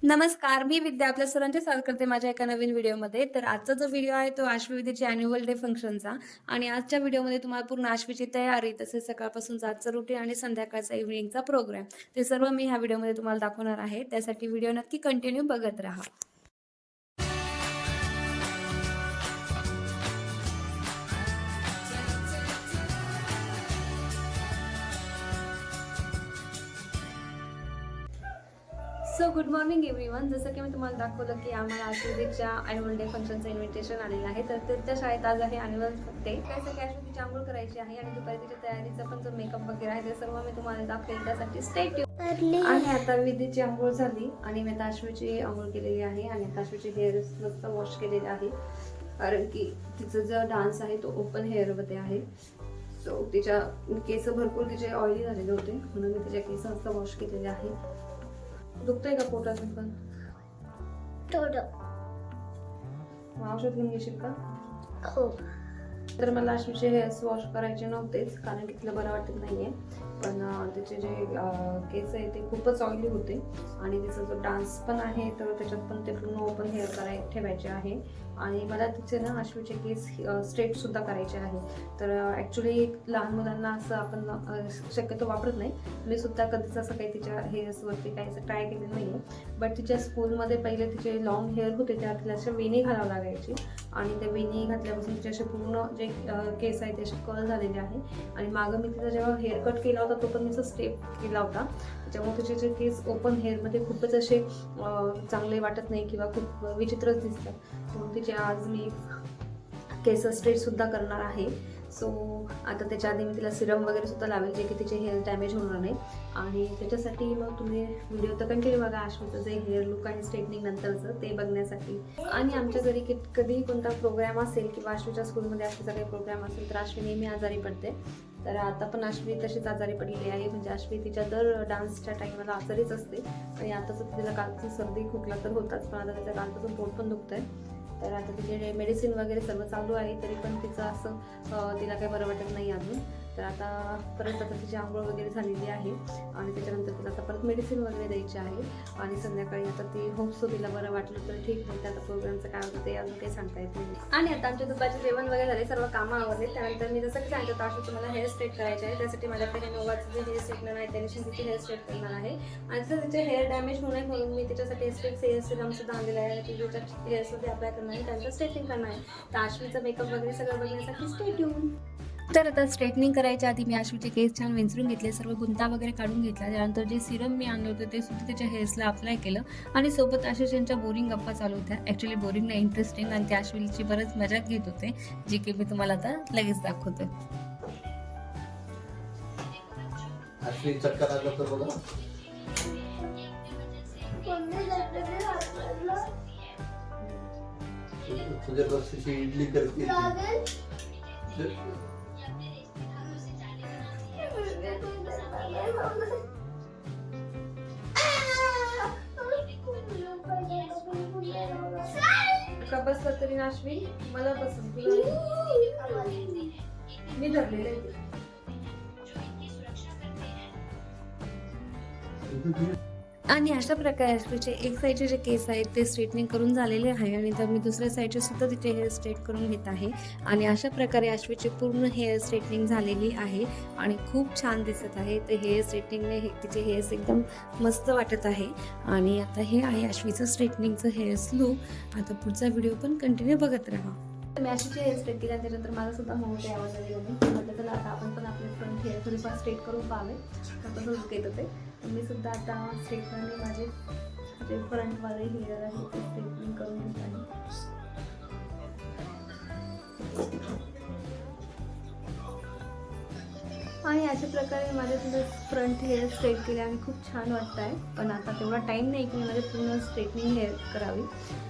नमस्कार, मी विद्या आपल्या सर्वांचे स्वागत करते माझ्या एका नवीन व्हिडिओमध्ये. तर आजचा जो व्हिडिओ आहे तो आश्वी विद्येची अॅन्युअल डे फंक्शनचा आणि आजच्या व्हिडिओमध्ये तुम्हाला पूर्ण आश्वीची तयारी, तसेच सकाळपासून आजचं रुटीन आणि संध्याकाळचा इव्हनिंगचा प्रोग्राम ते सर्व मी ह्या व्हिडिओमध्ये तुम्हाला दाखवणार आहे. त्यासाठी व्हिडिओ नक्की कंटिन्यू बघत राहा. So good morning everyone. जसं की मी तुम्हाला दाखवलं की आम्हाला आश्वीच्या ॲन्युअल डे फंक्शनचं इन्व्हिटेशन आलेलं आहे. तर त्यांच्या शाळेत आज आहे ॲन्युअल डे. काय सगळी आश्वीची आंघोळ करायची आहे आणि दुपारी तिच्या तयारीचा पण जो मेकअप वगैरे आहे ते सर्व मी तुम्हाला दाखवेल. त्यासाठी स्टे ट्यून. आणि आता विधीची आंघोळ झाली आणि मी आता आश्वीची आंघोळ केलेली आहे आणि आता आश्वीचे हेअर मस्त वॉश केलेले आहे, कारण की तिचा जो डान्स आहे तो ओपन हेअरमध्ये आहे. सो तिच्या केस भरपूर तिचे ऑइली झालेले होते, म्हणून मी तिच्या केस मस्त वॉश केलेले आहे. दुखतंय का पोटातून पण थोडं? औषध घेऊन घेशील का? हो. तर मला आश्वीचे हेअर्स वॉश करायचे नव्हतेच, कारण की तिला बरं वाटत नाहीये. पण तिचे जे केस आहे ते खूपच ऑइली होते आणि तिचा जो डान्स पण आहे तर त्याच्यात पण ते पूर्ण ओपन हेअर ठेवायचे आहे. आणि मला तिचे ना आश्वीचे केस स्ट्रेट सुद्धा करायचे आहे. तर ॲक्च्युली लहान मुलांना असं आपण शक्यतो वापरत नाही. मी सुद्धा कधीच असं काही तिच्या हेअर्सवरती काही असं ट्राय केलेलं नाही आहे. बट तिच्या स्कूलमध्ये पहिले तिचे लॉंग हेअर होते त्यावर तिला अशा वेणी घालावं लागायची आणि त्या वेणी घातल्यापासून तिचे असे पूर्ण जे केस आहे ते असे कर्ल झालेले आहे. आणि मागं मी तिचा जेव्हा हेअर कट केला होता तो पण मी स्टेप केला होता, त्याच्यामुळे तिचे जे केस ओपन हेअरमध्ये खूपच असे चांगले वाटत नाही किंवा खूप विचित्रच दिसतात. म्हणून तिचे आज मी केस स्ट्रेटसुद्धा करणार आहे. सो आता त्याच्या आधी मी तिला सिरम वगैरे सुद्धा लावेल, जे की तिचे हेअर डॅमेज होणार नाही. आणि त्याच्यासाठी मग तुम्ही व्हिडिओ तर कंटिन्यू बघा आश्वीचं जे हेअर लुक आहे स्ट्रेटनिंग नंतरचं ते बघण्यासाठी. आणि आमच्या घरी कधीही कोणता प्रोग्राम असेल किंवा आश्वीच्या स्कूलमध्ये आश्वीचा काही प्रोग्राम असेल तर आश्वी नेहमी आजारी पडते. तर आता पण आश्वी तशीच आजारी पडलेली आहे. म्हणजे आश्वी तिच्या दर डान्सच्या टाईमला आजारीच असते. आणि आताच तिला कालची सर्दी खोकला तर होताच, पण आता तिच्या कालपासून पोट पण दुखत आहे. तर आता तिचे मेडिसिन वगैरे सर्व चालू आहे, तरी पण तिचं असं तिला काही बरं वाटत नाही अजून. तर आता परत तिची आंघोळ वगैरे झालेली आहे आणि त्याच्यानंतर तिला आता परत मेडिसिन वगैरे द्यायची आहे. आणि संध्याकाळी आता ती होप्सो तिला बरं वाटलं तर ठीक, म्हणते आता प्रोग्रामचं काय होतं ते अजून काही सांगता येत नाही. आणि आता आमच्या दुपारचे जेवण वगैरे झाले, सर्व कामं आवरले. त्यानंतर मी जसं की सांगितलं आश्वीचं मला हेअर स्ट्रेट करायचे आहे. त्यासाठी माझ्याकडे हे नोवाचं जे हेअर स्ट्रेटनर आहे त्याने तिची हेअर स्ट्रेट करणार आहे. आणि जसं तिचे हेअर डॅमेज होऊ नये म्हणून मी तिच्यासाठी एस्टेक्स हेअर सिरम सुद्धा आणलेला आहे. ती तिच्या हेअर्समध्ये अप्लाय करणार आहे, त्यांचं स्ट्रेटनिंग करणार आहे. तर आश्वीचं मेकअप वगैरे सगळं बघण्यासाठी स्टे ट्यून. तर आता स्ट्रेटनिंग करायच्या आधी मी आश्वीचे केस छान विंचरून घेतले, सर्व गुंता वगैरे काढून घेतला. त्यानंतर जे सिरम मी आणलं होतं ते सुद्धा त्याच्या हेअर्सला अप्लाय केलं. आणि सोबत आशिष यांच्या बोरिंग गप्पा चालू होत्या. ॲक्च्युली बोरिंग नाही, इंटरेस्टिंग. आणि त्या आश्वीची बरंच मजाक घेत होते, जी की मी तुम्हाला आता लगेच दाखवते. आश्वी चक्कर आलं तर बघा. तुझ्या बसची इडली करते. का बसलं तरी आश्वी मला बसून मी धरलेलं आहे. आणि अशा प्रकारे आश्वीचे एक साईडचे जे केस आहेत ते स्ट्रेटनिंग करून झालेले आहे आणि तर मी दुसऱ्या साईडचे सुद्धा तिचे हेअर स्ट्रेट करून घेत आहे. आणि अशा प्रकारे आश्वीची पूर्ण हेअर स्ट्रेटनिंग झालेली आहे आणि खूप छान दिसत आहे. ते हेअर स्ट्रेटनिंगने तिचे हेअर्स एकदम मस्त वाटत आहे. आणि आता हे आहे आश्वीचं स्ट्रेटनिंगचं हेअर्स लूक. आता पुढचा व्हिडिओ पण कंटिन्यू बघत राहा. मी आश्वीचे हेअर स्ट्रेट केले आणि त्यानंतर मला सुद्धा मोठे आवाज आले होते. म्हटलं चला आता आपण पण आपले फ्रंट हेअर थोडीफार स्ट्रेट करून पाहावे, तसं लुक येत होते. मी सुद्धा आता स्ट्रेटनरने माझे जे फ्रंटवाले हेअर आहे ते स्ट्रेटनिंग करून घेत आहे. आणि अशा प्रकारे माझे सुद्धा फ्रंट हेअर स्ट्रेट केले आणि खूप छान वाटत आहे. पण आता तेवढा टाईम नाही की मी माझे पूर्ण स्ट्रेटनिंग हेअर करावी.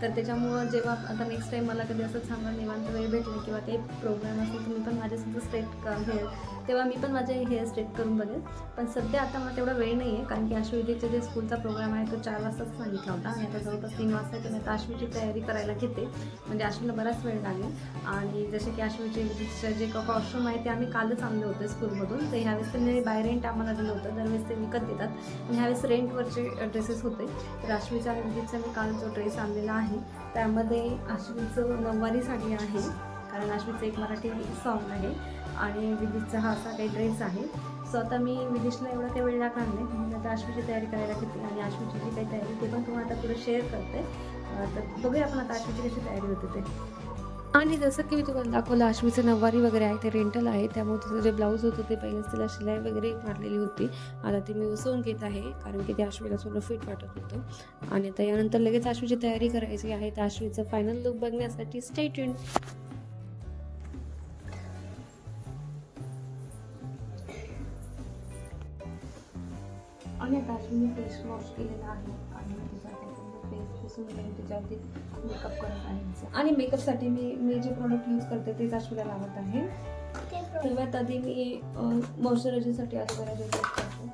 तर त्याच्यामुळं जेव्हा आता नेक्स्ट टाईम मला कधी असं चांगला निवांत वेळ भेटला किंवा ते प्रोग्राम असेल तर मी पण माझ्यासुद्धा स्ट्रेट हेअर तेव्हा मी पण माझे हेअर स्ट्रेट करून बघेल. पण सध्या आता मला तेवढा वेळ नाही आहे, कारण की आश्वितीचा जे स्कूलचा प्रोग्राम आहे तो 4 वाजताच सांगितला होता आणि आता जवळपास 3 वाजता आहे. तर मी आता आश्वीची तयारी करायला घेते, म्हणजे आश्वीला बराच वेळ लागेल. आणि जसे की आश्वीचे जे कॉस्ट्यूम आहे ते आम्ही कालच आणले होते स्कूलमधून. तर ह्यावेळेस त्यांनी बाय रेंट आम्हाला दिलं होतं, दरवेळेस ते विकत देतात, पण ह्यावेळेस रेंटवरचे ड्रेसेस होते. तर आश्वीचा आणि विदितचा मी काल जो ड्रेस आणलेला आहे त्यामध्ये आश्वीचं नऊवारी साडी आहे, कारण आश्वीचं एक मराठी सॉन्ग आहे आणि विदितचा हा असा काही ड्रेस आहे. सो आता मी विदिशला एवढा काही वेळ लागणार नाही, म्हणून आता आश्वीची तयारी करायला घेते आणि आश्वीची जी काही तयारी ते पण तुम्हाला आता पुढे शेअर करते. तर बघूया आपण आता आश्वीची कशी तयारी होते ते. आणि जसं की मी तुम्हाला दाखवलं, आश्वीचं नऊवारी वगैरे आहे ते रेंटल आहे, त्यामुळे तिचं जे ब्लाऊज होतं ते पहिलेच तिला शिलाई वगैरे मारलेली होती. आता ती मी उसवून घेत आहे, कारण की ते आश्वीला थोडं फिट वाटत होतं. आणि आता यानंतर लगेच आश्वीची तयारी करायची आहे. तर आश्वीचं फायनल लुक बघण्यासाठी स्टे ट्यून्ड. आणि आता आश्वीने फेस वॉश केलेला आहे आणि तिचा फेस पुसून घेऊन त्याच्यावरती मेकअप करत आहे. आणि मेकअपसाठी मी जे प्रोडक्ट यूज करते तेच आश्वीला लावत आहे. सर्वात आधी मी मॉइश्चरायझरसाठी ॲलोवेरा जेल यूज करते.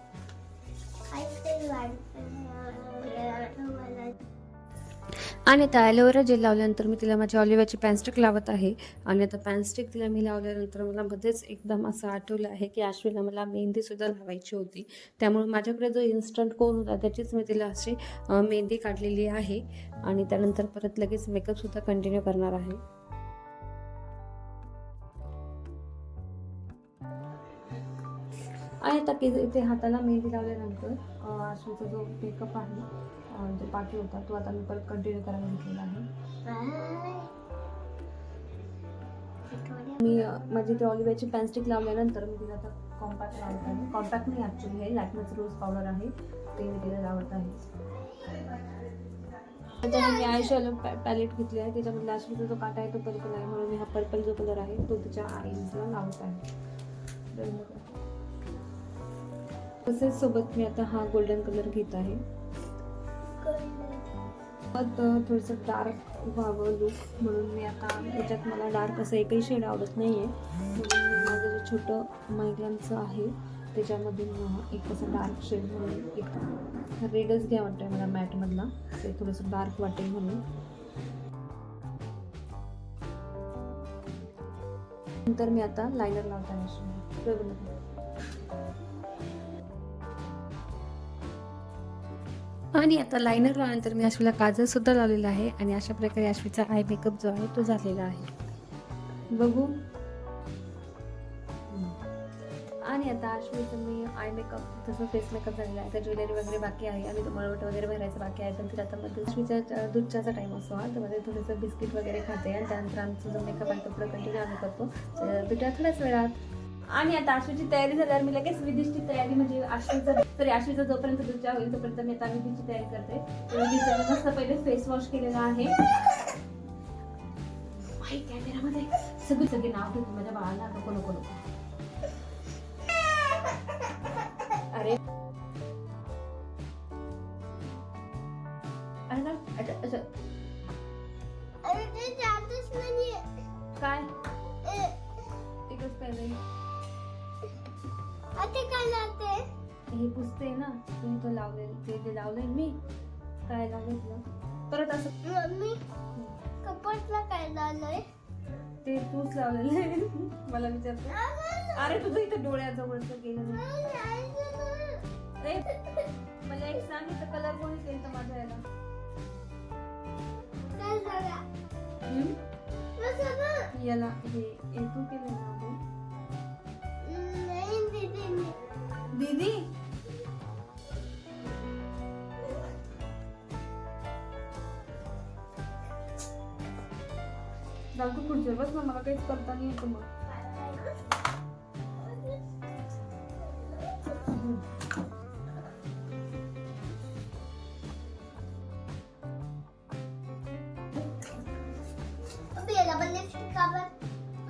आणि आता ॲलोवेरा जेल लावल्यानंतर मी तिला माझी ऑलिव्हाची पॅनस्टिक लावत आहे. आणि आता पॅनस्टिक तिला मी लावल्यानंतर मला मध्येच एकदम असं आठवलं आहे की आश्वीला मला मेहंदीसुद्धा लावायची होती, त्यामुळे माझ्याकडे जो इन्स्टंट कोन होता त्याचीच मी तिला अशी मेहंदी काढलेली आहे. आणि त्यानंतर परत लगेच मेकअपसुद्धा कंटिन्यू करणार आहे. आणि आता इथे हाताला मेहंदी लावल्यानंतर आश्वीचा जो मेकअप आहे जो बाकी होता तो आता मी परत कंटिन्यू करायला घेतलेला आहे. मी माझी ते ऑलिव्हाची पॅनस्टिक लावल्यानंतर मी तिला आता कॉम्पॅक्ट लावत आहे. कॉम्पॅक्ट नाही ॲक्च्युली, हे लॅक्मेचं रोज पावडर आहे ते मी तिला लावत आहे. आता मी आय शॅलो पॅलेट घेतली आहे, त्याच्यामध्ये आश्वीचा जो काटा आहे तो पर्पल आहे, म्हणून मी हा पर्पल जो कलर आहे तो तिच्या आईजला लावत आहे. तसेच सोबत मी आता हा गोल्डन कलर घेत आहे. थोडंसं डार्क व्हावं लुक म्हणून मी आता याच्यात मला डार्क असं एकही शेड आवडत नाही आहे, म्हणून मी माझं जे छोटं मायग्लांचं आहे त्याच्यामधून एक असं डार्क शेड म्हणून एक रेडच घ्या वाटतं मला मॅटमधला, ते थोडंसं डार्क वाटेल म्हणून. नंतर मी आता लायनर लावता आहे. आणि आता लायनर लावल्यानंतर मी आश्वीला काजलसुद्धा लावलेला आहे आणि अशा प्रकारे आश्वीचा आय मेकअप जो आहे तो झालेला आहे. बघू. आणि आता आश्वीचं मी आय मेकअप तसं फेस मेकअप झालेला आहे, तर ज्वेलरी वगैरे बाकी आहे आणि तो मळवट वगैरे भरायचं बाकी आहे. पण तिला आता मध्ये आश्वीचा दूधच्याचा टाईम असतो हा, तर मध्ये थोडंसं बिस्किट वगैरे खाते आणि त्यानंतर आमचा जो मेकअप आहे तो पुढे कंटिन्यू आम्ही करतो. भेटूया थोड्याच वेळात. आणि आता आश्वीची तयारी झाल्यावर मी लगेच विधीची तयारी, म्हणजे आश्वीचा जोपर्यंत दूधच्या होईल तोपर्यंत मी आता विधीची तयारी करते. विधीचं मस्त पहिले फेस वॉश केलेला आहे. कॅमेरामध्ये सगळी नाव घेतो माझ्या बाळाला, नको नको नको. अरे असं काय एकच काय नाही हे पुसते ना तुम्ही, तो लावले ते लावलंय मी. काय लावलंय तुला परत असं मम्मी कपडला काय लावलंय? ते तूच लावलेलं आहे. मला विचारते अरे तुझं इथं डोळ्याजवळचं गेलं नाही. मला एक सांग, इथं कलर कोणी केलं तर माझ्या याला याला हे तू केलं ना दीदी. दाखव खुर्चीवर बस ना, मला काहीच करता नाही येतं मग.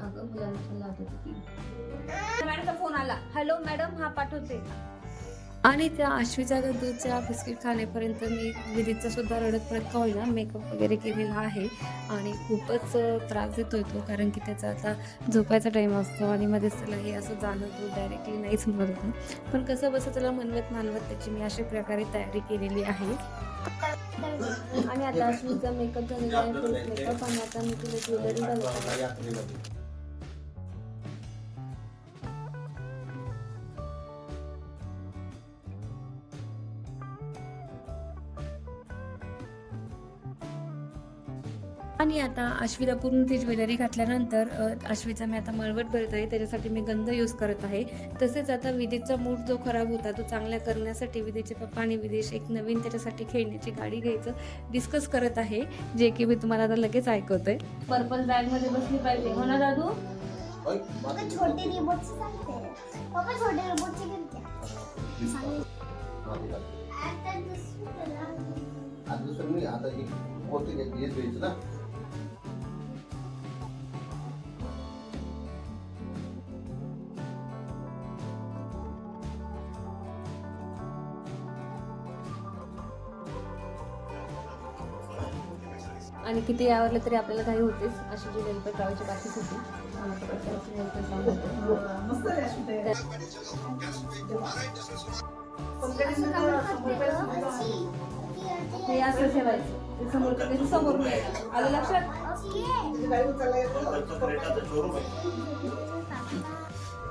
अगं मुलांना लावते. मॅडमचा फोन आला. हॅलो मॅडम, हा पाठवते. आणि त्या आश्वीच्या गंधूच्या बिस्किट खाण्यापर्यंत मी विधीचा सुद्धा रडत परत का होईना मेकअप वगैरे केलेला आहे आणि खूपच त्रास देतोय तो, कारण की त्याचा आता झोपायचा टाईम असतो आणि मध्येच त्याला हे असं जाणवतो, डायरेक्टली नाहीच म्हणत होतं, पण कसं बसं त्याला मानवत त्याची मी अशा प्रकारे तयारी केलेली आहे. आणि आता आश्वीचा मेकअप झालेला आहे, फुल मेकअप, आणि आता मी तुला ज्वेलरी घालत आहे. आणि आता आश्वीला पूर्ण ती ज्वेलरी घातल्यानंतर आश्वीचा मी आता मळवट भरत आहे, त्याच्यासाठी मी गंध यूज करत आहे. तसेच आता विदेशचा मूड जो खराब होता तो चांगला करण्यासाठी विदेशचे पप्पा आणि विदेश एक नवीन त्याच्यासाठी खेळण्याची गाडी घ्यायचं डिस्कस करत आहे, जे की मी तुम्हाला आता लगेच ऐकवतोय. पर्पल बॅग मध्ये बसली पाहिजे, हो ना दादू? छोटे रिमोटचे सांगते पप्पा, छोटे रिमोटचे घेते आता एक मोठी घेतली द्यायचं ना. आणि किती आवडलं तरी आपल्याला काही होतेच. अशी जी नेलपेंट लावायची बाकीच होती. हे असं ठेवायचं, समोर आलं लक्षात.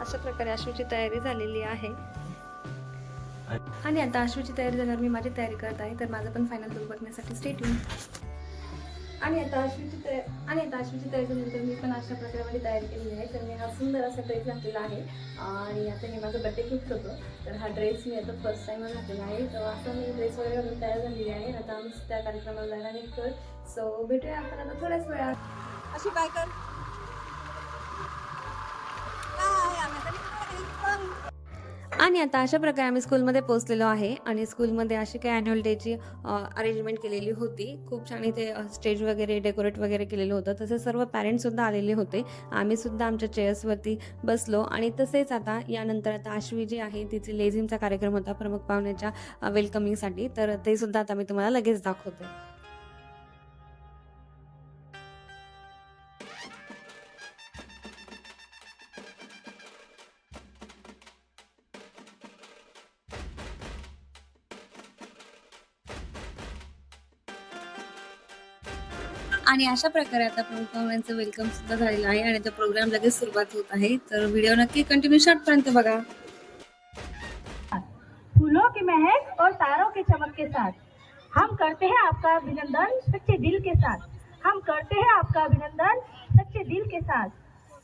अशा प्रकारे आशूची तयारी झालेली आहे. आणि आता आशूची तयारी झाल्यावर मी माझी तयारी करत आहे, तर माझं पण फायनल लुक बघण्यासाठी स्टे ट्यून. आणि आता आश्वीची तयारी झाल्यानंतर मी पण अशा प्रकारे माझी तयारी केलेली आहे. तर मी हा सुंदर असा ड्रेस घातलेला आहे आणि आता हे माझं बड्डे गिफ्ट होतं, तर हा ड्रेस मी आता फर्स्ट टाईम घातलेला आहे. तर असं मी ड्रेस वगैरे घालून तयार झालेली आहे. आता आम्ही त्या कार्यक्रमाला जायला निघतोय. सो भेटूया आपण आता थोड्याच वेळात. अशी काय कर आणि आता अशा प्रकारे आम्ही स्कूलमध्ये पोहोचलेलो आहे आणि स्कूलमध्ये अशी काही ॲन्युअल डेची अरेंजमेंट केलेली होती. खूप छान इथे स्टेज वगैरे डेकोरेट वगैरे केलेलं होतं. तसेच सर्व पॅरेंट्ससुद्धा आलेले होते. आम्हीसुद्धा आमच्या चेअर्सवरती बसलो आणि तसेच आता यानंतर आता आश्वी जी आहे तिची लेझिमचा कार्यक्रम होता प्रमुख पाहुण्याच्या वेलकमिंगसाठी, तर ते सुद्धा आता मी तुम्हाला लगेच दाखवते. आणि अशा प्रकारे आता प्रमुख पाहुण्यांचं वेलकम सुद्धा झालेलं आहे आणि तो प्रोग्राम लगेच सुरुवात होत आहे. तर व्हिडिओ नक्की कंटिन्यू शेवटपर्यंत बघा. फूलों की महक और तारों की चमक के साथ हम करते हैं आपका अभिनंदन सच्चे दिल के साथ. हम करते हैं आपका अभिनंदन सच्चे दिल के साथ.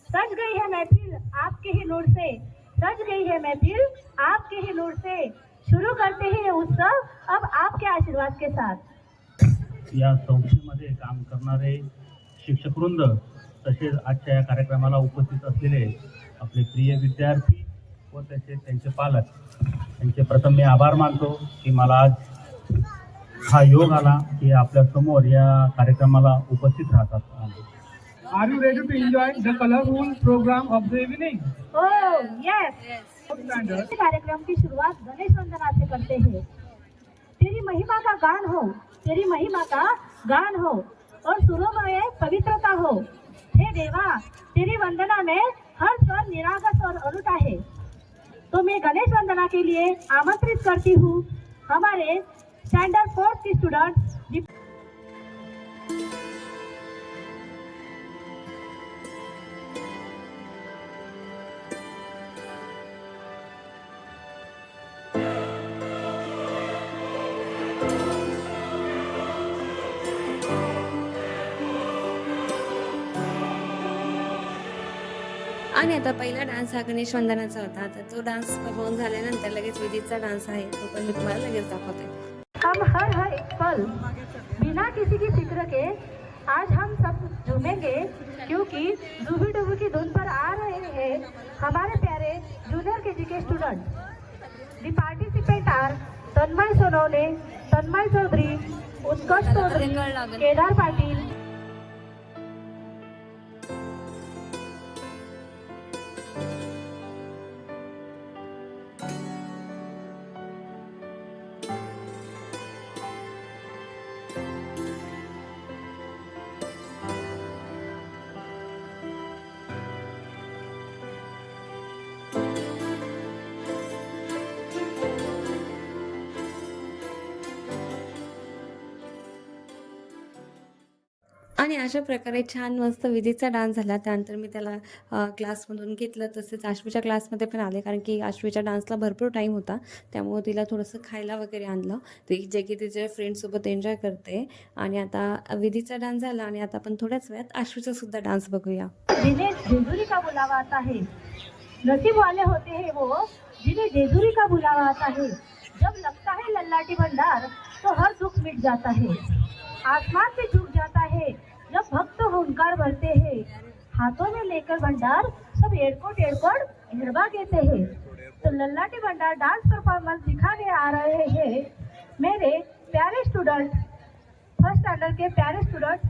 सज गई है महफिल आपके ही नूर से, सज गई है महफिल आपके ही नूर से. शुरू करते हैं ये उत्सव अब आपके आशीर्वाद के साथ. या संस्थेमध्ये काम करणारे शिक्षकवृंद तसेच आजच्या या कार्यक्रमाला उपस्थित असलेले आपले प्रिय विद्यार्थी व तसेच त्यांचे पालक यांचे प्रथम मी आभार मानतो की मला आज हा योग आला की आपल्या समोर या कार्यक्रमाला उपस्थित राहतात. Are you ready to enjoy the colorful program of the evening? Oh yes. कार्यक्रम की शुरुआत गणेश वंदना से करते हैं. तेरी महिमा का गान हो, तेरी महिमा का गान हो और सुरों में पवित्रता हो. हे देवा, तेरी वंदना में हर स्वर निरागस और अरुता है. तो मैं गणेश वंदना के लिए आमंत्रित करती हूँ हमारे स्टैंडर्ड 4 की स्टूडेंट्स. आणि आता पहिला डान्स हा गणेश वंदनाचा होता. तर तो डान्स परफॉर्म झाल्यानंतर लगेच विधीचा डान्स आहे, तो पण मी तुम्हाला लगेच दाखवते. हम हर एक पल बिना किसी की फिक्र के आज हम सब झूमेंगे क्योंकि जुबी डुबी की धुन पर आ रहे हैं हमारे प्यारे जूनियर केजी के student. The participant are Tanmay Sonawane, Tanmay Chaudhari, Utkarsh Chaudhari, Kedar Patil. आणि अशा प्रकारे छान मस्त विधीचा डान्स झाला. त्यानंतर मी त्याला क्लासमधून घेतलं, तसेच आश्वीच्या क्लासमध्ये पण आले, कारण की आश्वीच्या डान्सला भरपूर टाईम होता. त्यामुळे तिला थोडंसं खायला वगैरे आणलं, ती जे की तिच्या फ्रेंड्ससोबत एन्जॉय करते. आणि आता विधीचा डान्स झाला आणि आता आपण थोड्याच वेळात आश्वीचा सुद्धा डान्स बघूया. जिन्हें जेजुरी का बुलावा आता है, नसीब वाले होते हैं वो जिन्हें जेजुरी का बुलावा आता है। जब लगता है लल्लाटी भंडार तो हर दुख मिट जाता है, आसमान से झुक जाता है जब भक्त हुंकार भरते हैं। हाथों में लेकर भंडार सब एड़कोट एड़कोट हिड़बा कहते हैं। तो लल्लाटी भंडार डांस परफॉर्मेंस दिखाने आ रहे हैं मेरे प्यारे स्टूडेंट, फर्स्ट स्टैंडर्ड के प्यारे student.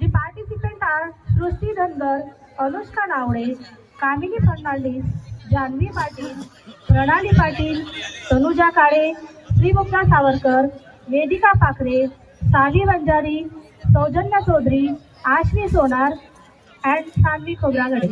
The participant are Srushti Dhangar, Anushka Navade, Kamini Fernandes, Janhavi Patil, Pranali Patil, Tanuja Kale, Shrimukta Savarkar, Vedika Pakhare, Sali Banjari, Saujanya Chaudhari, Aashvi Sonar and Sanvi Khobragade.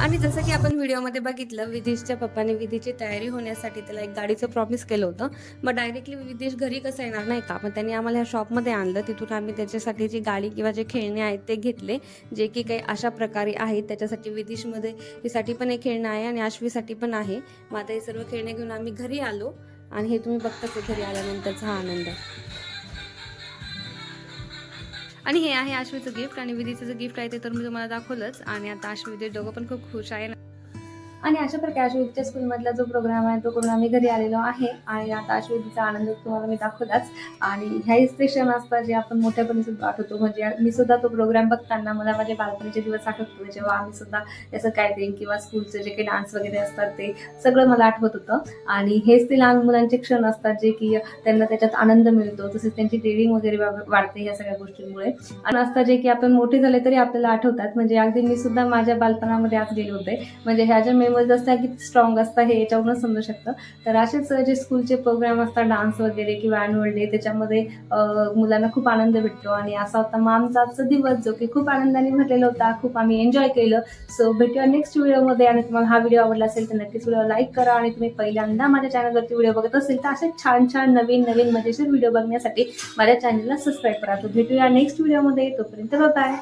आणि जसं की आपण व्हिडिओमध्ये बघितलं, विदेशच्या पप्पाने विधीची तयारी होण्यासाठी त्याला एक गाडीचं प्रॉमिस केलं होतं. मग डायरेक्टली विदेश घरी कसं येणार नाही का, मग त्यांनी आम्हाला ह्या शॉपमध्ये आणलं. तिथून आम्ही त्याच्यासाठी जी गाडी किंवा जे खेळणे आहेत ते घेतले, जे की काही अशा प्रकारे आहेत. त्याच्यासाठी विदेशमध्ये साठी पण एक खेळणं आहे आणि आश्वीसाठी पण आहे. मग आता हे सर्व खेळणे घेऊन आम्ही घरी आलो आणि हे तुम्ही बघताच घरी आल्यानंतरचा हा आनंद. आणि हे आहे आश्वीचं गिफ्ट आणि विधीचं जे गिफ्ट आहे ते तर मी तुम्हाला दाखवलंच. आणि आता आश्वी विधी दोघं पण खूप खुश आहे. आणि अशा प्रकारे आश्वीच्या स्कूलमधला जो प्रोग्राम आहे तो करून आम्ही घरी आलेलो आहे. आणि आता आश्वीचा आनंद तुम्हाला मी दाखवलाच. आणि ह्याच ते क्षण असतात जे आपण मोठ्यापणी सुद्धा आठवतो. म्हणजे मी सुद्धा तो प्रोग्राम बघताना मला माझ्या बालपणीचे दिवस आठवतो, जेव्हा आम्ही सुद्धा त्याचं कॅटरिंग किंवा स्कूलचे जे काही डान्स वगैरे असतात ते सगळं मला आठवत होतं. आणि हेच ते लहान मुलांचे क्षण असतात जे की त्यांना त्याच्यात आनंद मिळतो, तसेच त्यांची डेअरिंग वगैरे वाढते ह्या सगळ्या गोष्टींमुळे. आणि असतात जे की आपण मोठे झाले तरी आपल्याला आठवतात. म्हणजे अगदी मी सुद्धा माझ्या बालपणामध्ये आज गेले होते. म्हणजे ह्या ज्या मेमरीज असतात किती स्ट्रॉंग असतात हे याच्यावरूनच समजू शकतं. तर असेच जे स्कूलचे प्रोग्राम असतात, डान्स वगैरे किंवा ॲन्युअल डे, त्याच्यामध्ये मुलांना खूप आनंद भेटतो. आणि असा होता मग आमचा आजचा दिवस, जो की खूप आनंदाने भरलेला होता. खूप आम्ही एन्जॉय केलं. सो भेटूया नेक्स्ट व्हिडिओमध्ये. आणि तुम्हाला हा व्हिडिओ आवडला असेल तर नक्कीच व्हिडिओ लाईक करा. आणि तुम्ही पहिल्यांदा माझ्या चॅनलवरती व्हिडिओ बघत असेल तर असे छान छान नवीन नवीन मजेशीर व्हिडिओ बघण्यासाठी माझ्या चॅनलला सबस्क्राईब करा. तो भेटूया नेक्स्ट व्हिडिओमध्ये. तोपर्यंत बाय.